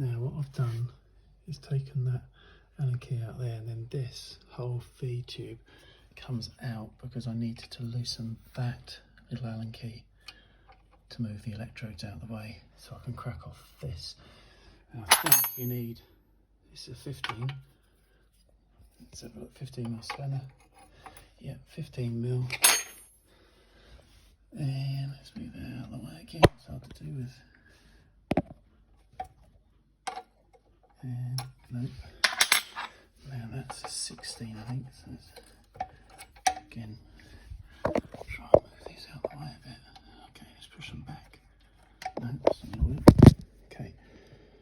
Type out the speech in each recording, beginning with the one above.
Now what I've done is taken that Allen key out there, and then this whole feed tube comes out because I needed to loosen that little Allen key to move the electrodes out of the way so I can crack off this. And I think you need, this is a 15, let's have a look, 15 mil spanner, yeah, 15 mil, and let's move that out of the way again, it's hard to do with, and nope, now that's a 16 I think, so it's, again, try and move these out of the way a bit, okay, let's push them back, no, that's not going to work, okay,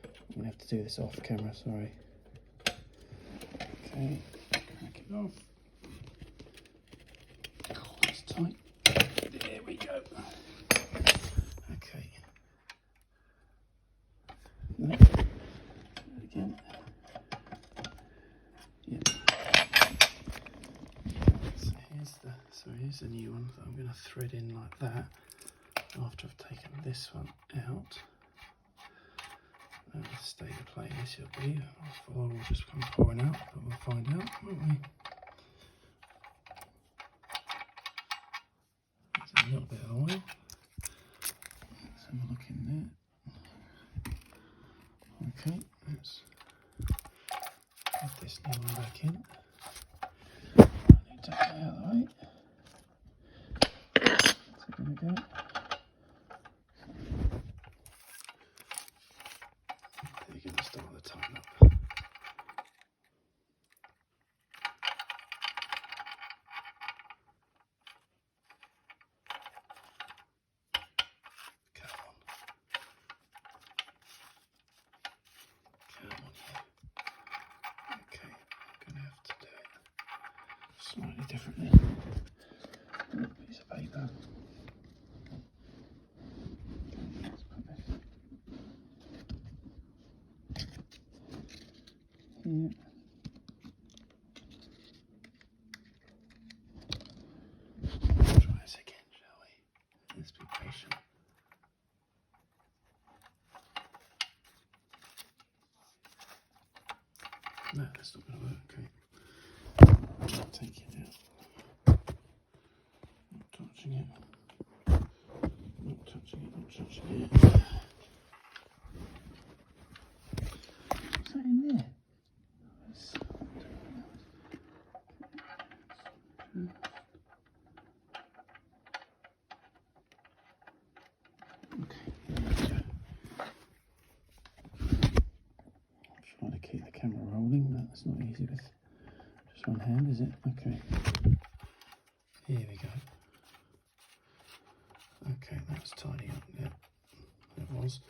I'm going to have to do this off camera, sorry, okay, crack it off, oh that's tight, there we go, okay, no, do it again, yeah, so here's the new one that I'm going to thread in like that after I've taken this one out. And the state of play this will be, oil will just come pouring out, but we'll find out, won't we? There's a little bit of oil. Let's have a look in there. Okay, let's put this new one back in. I need to take that out of the way. So there we go. They're going to start the time up. Come on. Come on. Okay, I'm going to have to do it slightly differently. A piece of paper. Let's put this here. Try this again, shall we? Let's be patient. No, that's not going to work. Okay. I'll take it out. Not touching it. Not touching it. Not touching it. What's that in there? Okay, there we go. Trying to keep the camera rolling, but that's not easy with just one hand, is it? Okay. Here we go. Okay, that's tidying up now. It was.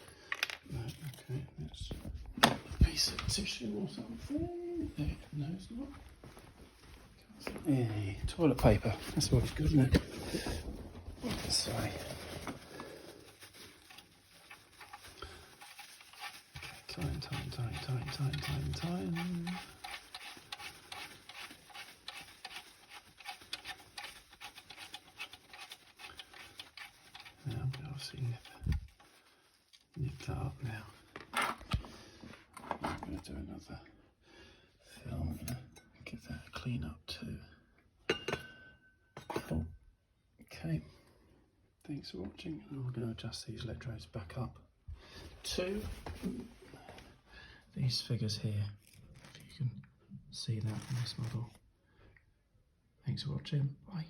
No, okay, let's a piece of tissue or something. There, no, it's not. Hey, toilet paper. That's always good, isn't it? Sorry. Time. Now I'm going to obviously nip that up now. I'm going to do another film. I'm going to give that a clean up too. Cool. Okay. Thanks for watching. And we're going to adjust these electrodes back up to these figures here, if you can see that in this model. Thanks for watching, bye.